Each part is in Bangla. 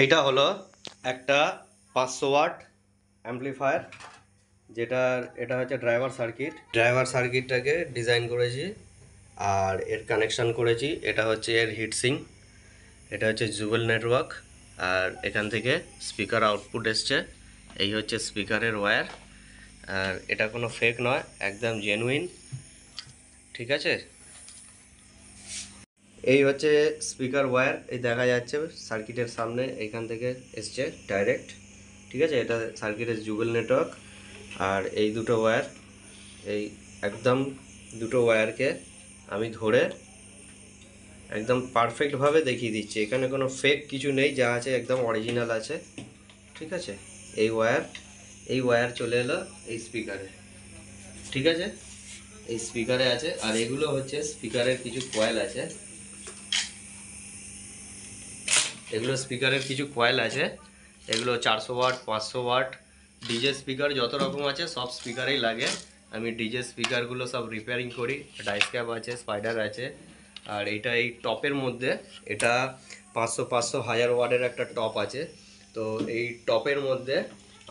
এইটা হলো একটা 500 ওয়াট অ্যাম্পলিফায়ার, এটা হচ্ছে ড্রাইভার সার্কিটটাকে ডিজাইন করেছি আর এর কানেকশান করেছি। এটা হচ্ছে এর হিটসিঙ্ক, এটা হচ্ছে জুবেল নেটওয়ার্ক, আর এখান থেকে স্পিকার আউটপুট এসছে। এই হচ্ছে স্পিকারের ওয়্যার, আর এটা কোনো ফেক নয়, একদম জেনুইন। ঠিক আছে, এই হচ্ছে স্পিকার ওয়্যার, এই দেখা যাচ্ছে সার্কিটের সামনে, এইখান থেকে এসছে ডাইরেক্ট। ঠিক আছে, এটা সার্কিটের জুবেল নেটওয়ার্ক। আর এই দুটো ওয়্যার, এই একদম দুটো ওয়্যারকে আমি ধরে একদম পারফেক্টভাবে দেখিয়ে দিচ্ছি। এখানে কোনো ফেক কিছু নেই, যা আছে একদম অরিজিনাল আছে। ঠিক আছে, এই ওয়্যার চলে এলো এই স্পিকারে। ঠিক আছে, এই স্পিকারে আছে, আর এগুলো হচ্ছে স্পিকারের কিছু কয়েল আছে। এগুলো স্পিকারের কিছু কয়েল আছে, এগুলো 400 ওয়াট, 500 ওয়াট, ডিজে স্পিকার যত রকম আছে সব স্পিকারেই লাগে। আমি ডিজে স্পিকারগুলো সব রিপেয়ারিং করি। ডাইসক্যাপ আছে, স্পাইডার আছে। আর এইটা এই টপের মধ্যে, এটা 500 1000 ওয়াটের একটা টপ আছে। তো এই টপের মধ্যে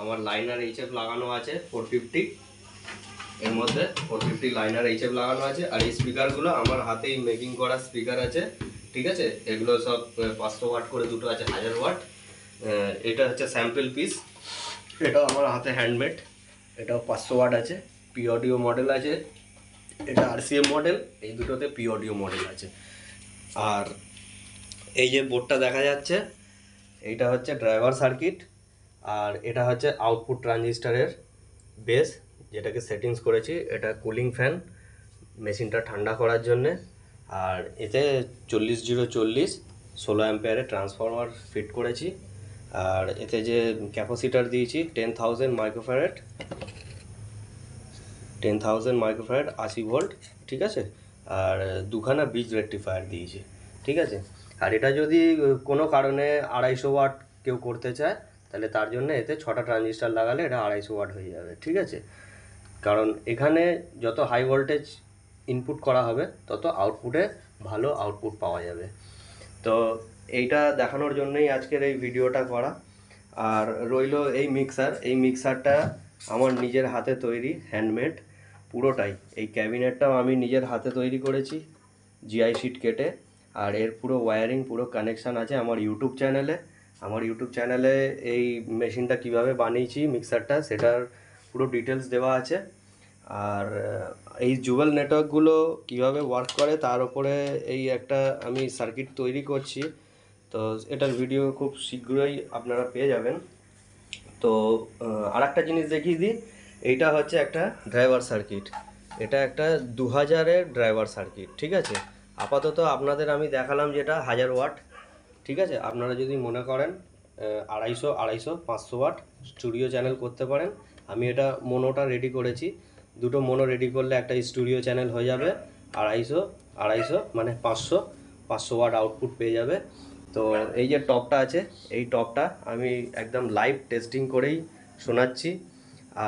আমার লাইনার এইচএফ লাগানো আছে 450, এর মধ্যে 450 লাইনার এইচএফ লাগানো আছে। আর এই স্পিকারগুলো আমার হাতেই মেকিং করা স্পিকার আছে। ঠিক আছে, এগুলো সব 500 ওয়াট করে দুটো আছে, 1000 ওয়াট। এটা হচ্ছে স্যাম্পল পিস, এটাও আমার হাতে হ্যান্ডমেড, এটাও 500 ওয়াট আছে। পি অডিও মডেল আছে, এটা আরসিএম মডেল, এই দুটোতে পি অডিও মডেল আছে। আর এই যে বোর্ডটা দেখা যাচ্ছে, এইটা হচ্ছে ড্রাইভার সার্কিট, আর এটা হচ্ছে আউটপুট ট্রানজিস্টারের বেস, যেটাকে সেটিংস করেছি। এটা কুলিং ফ্যান, মেশিনটা ঠান্ডা করার জন্যে। আর এতে 40 0 40 16 অ্যাম্পিয়ারের ট্রান্সফরমার ফিট করেছি। আর এতে যে ক্যাপাসিটার দিয়েছি 10,000 মাইক্রোফ্যারাড, 10,000 মাইক্রোফ্যারাড 80 ভোল্ট। ঠিক আছে, আর দুখানা ব্রিজ রেকটিফায়ার দিয়েছি। ঠিক আছে, আর এটা যদি কোনো কারণে 250 ওয়াট কেউ করতে চায়, তাহলে তার জন্য এতে 6টা ট্রানজিস্টার লাগালে এটা 250 ওয়াট হয়ে যাবে। ঠিক আছে, কারণ এখানে যত হাই ভোল্টেজ ইনপুট করা হবে তত আউটপুটে ভালো আউটপুট পাওয়া যাবে। তো এইটা দেখানোর জন্যই আজকের এই ভিডিওটা করা। আর রইলো এই মিক্সারটা আমার নিজের হাতে তৈরি, হ্যান্ডমেড পুরোটাই। এই ক্যাবিনেটটাও আমি নিজের হাতে তৈরি করেছি, জিআই শিট কেটে। আর এর পুরো ওয়্যারিং, পুরো কানেকশান আছে আমার ইউটিউব চ্যানেলে এই মেশিনটা কিভাবে বানিয়েছি, মিক্সারটা, সেটার পুরো ডিটেলস দেওয়া আছে। আর এই জুবেল নেটওয়ার্কগুলো কিভাবে ওয়ার্ক করে তার উপরে এই একটা আমি সার্কিট তৈরি করছি। তো এটার ভিডিও খুব শীঘ্রই আপনারা পেয়ে যাবেন। তো আর একটা জিনিস দেখিয়ে দিই, এইটা হচ্ছে একটা ড্রাইভার সার্কিট, এটা একটা 2000-এর ড্রাইভার সার্কিট। ঠিক আছে, আপাতত আপনাদের আমি দেখালাম যেটা 1000 ওয়াট। ঠিক আছে, আপনারা যদি মনে করেন 250 500 ওয়াট স্টুডিও চ্যানেল করতে পারেন। আমি এটা মোনোটা রেডি করেছি, দুটো মোনো রেডি করলে একটা স্টুডিও চ্যানেল হয়ে যাবে। 250 মানে 500 ওয়াট আউটপুট পেয়ে যাবে। তো এই যে টপটা আছে, এই টপটা আমি একদম লাইভ টেস্টিং করেই শোনাচ্ছি।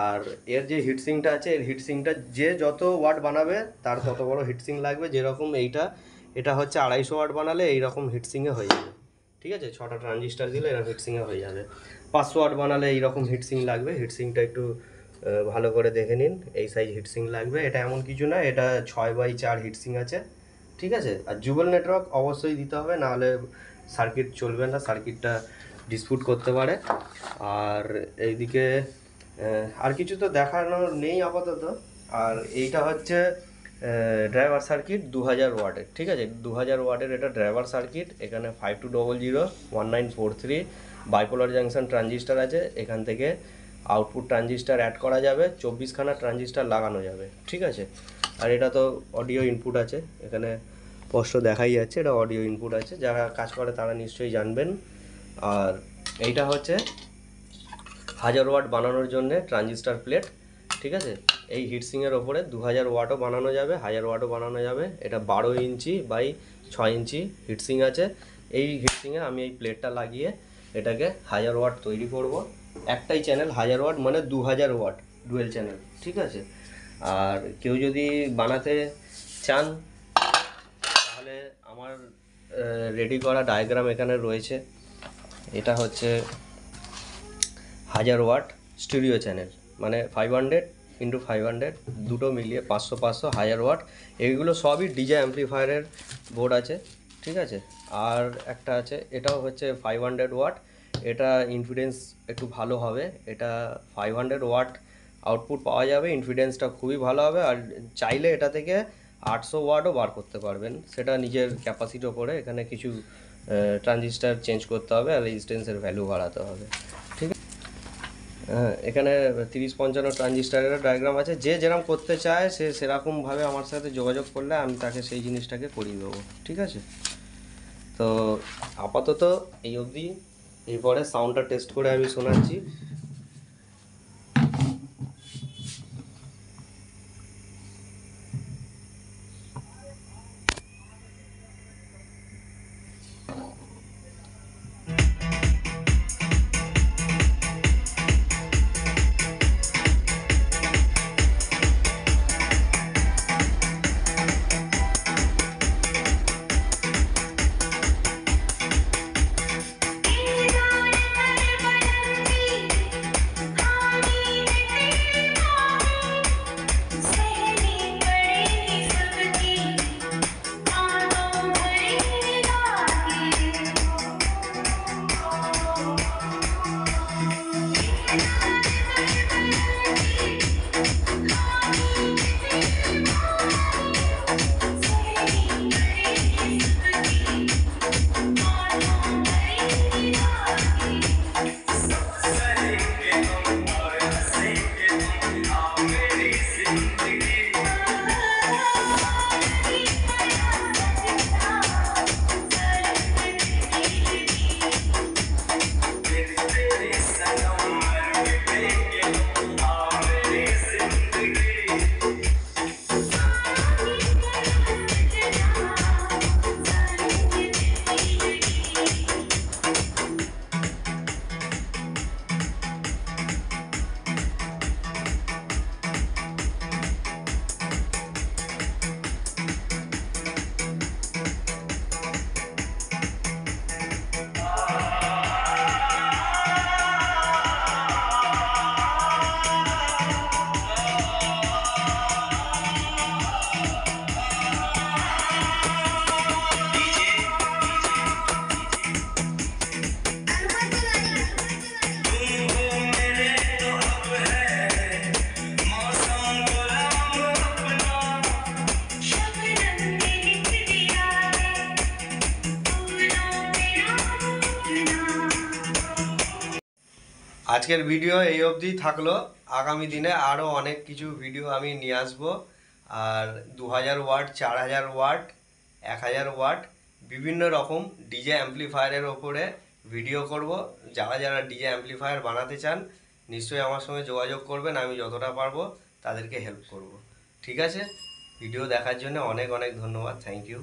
আর এর যে হিটসিংটা আছে, এর হিটসিংটা যে যত ওয়াট বানাবে তার তত বড় হিটসিং লাগবে। যেরকম এটা হচ্ছে 250 ওয়াট বানালে এইরকম হিটসিংয়ে হয়ে যাবে। ঠিক আছে, 6টা ট্রানজিস্টার দিলে এরকম হিটসিংয়ে হয়ে যাবে। 500 ওয়াট বানালে এইরকম হিটসিং লাগবে। হিটসিংটা একটু ভালো করে দেখে নিন, এই সাইজ হিটসিং লাগবে। এটা এমন কিছু না, এটা 6/4 হিটসিং আছে। ঠিক আছে, আর জুবেল নেটওয়ার্ক অবশ্যই দিতে হবে, নাহলে সার্কিট চলবে না, সার্কিটটা ডিসপুট করতে পারে। আর এইদিকে আর কিছু তো দেখানোর নেই আপাতত। আর এইটা হচ্ছে ড্রাইভার সার্কিট 2000 ওয়াটের। ঠিক আছে, 2000 ওয়াটের এটা ড্রাইভার সার্কিট। এখানে 5200 1943 বাইপোলার জাংশন ট্রানজিস্টার আছে। এখান থেকে আউটপুট ট্রানজিস্টার অ্যাড করা যাবে, 24খানা ট্রানজিস্টার লাগানো যাবে। ঠিক আছে, আর এটা তো অডিও ইনপুট আছে, এখানে স্পষ্ট দেখাই যাচ্ছে এটা অডিও ইনপুট আছে, যারা কাজ করে তারা নিশ্চয়ই জানবেন। আর এইটা হচ্ছে 1000 ওয়াট বানানোর জন্য ট্রানজিস্টার প্লেট। ঠিক আছে, এই হিটসিংয়ের ওপরে 2000 ওয়াটও বানানো যাবে, 1000 ওয়াটও বানানো যাবে। এটা 12 ইঞ্চি বাই 6 ইঞ্চি হিটসিং আছে। এই হিটসিংয়ে আমি এই প্লেটটা লাগিয়ে এটাকে 1000 ওয়াট তৈরি করব। একটাই চ্যানেল 1000 ওয়াট মানে 2000 ওয়াট ডুয়েল চ্যানেল। ঠিক আছে, আর কেউ যদি বানাতে চান তাহলে আমার রেডি করা ডায়াগ্রাম এখানে রয়েছে, এটা হচ্ছে 1000 ওয়াট স্টুডিও চ্যানেল, মানে 500 ইন্টু 500 দুটো মিলিয়ে 500 500 1000 ওয়াট। এইগুলো সবই ডিজে অ্যাম্পলিফায়ারের বোর্ড আছে, ঠিক আছে। আর একটা আছে, এটাও হচ্ছে 500 ওয়াট। এটা ইনফিডেন্স একটু ভালো হবে, এটা 500 ওয়াট আউটপুট পাওয়া যাবে, ইনফিডেন্সটা খুবই ভালো হবে। আর চাইলে এটা থেকে 800 ওয়াটও বার করতে পারবেন, সেটা নিজের ক্যাপাসিটির ওপরে। এখানে কিছু ট্রানজিস্টার চেঞ্জ করতে হবে আর রেজিস্ট্যান্সের ভ্যালু বাড়াতে হবে, ঠিক আছে। হ্যাঁ, এখানে 30-55 ট্রানজিস্টারের ডায়াগ্রাম আছে। যে যেরকম করতে চায় সে সেরকমভাবে আমার সাথে যোগাযোগ করলে আমি তাকে সেই জিনিসটাকে করিয়ে দেবো, ঠিক আছে। তো আপাতত এই অবধি, এরপরে সাউন্ডটা টেস্ট করে আমি শোনাচ্ছি। আজকের ভিডিও এই অবধি থাকলো। আগামী দিনে আরও অনেক কিছু ভিডিও আমি নিয়ে আসবো। আর 2000 ওয়াট, 4000 ওয়াট, 1000 ওয়াট বিভিন্ন রকম ডিজে অ্যাম্পলিফায়ারের ওপরে ভিডিও করব। যারা যারা ডিজে অ্যাম্পলিফায়ার বানাতে চান নিশ্চয়ই আমার সঙ্গে যোগাযোগ করবেন, আমি যতটা পারবো তাদেরকে হেল্প করব, ঠিক আছে। ভিডিও দেখার জন্য অনেক অনেক ধন্যবাদ, থ্যাংক ইউ।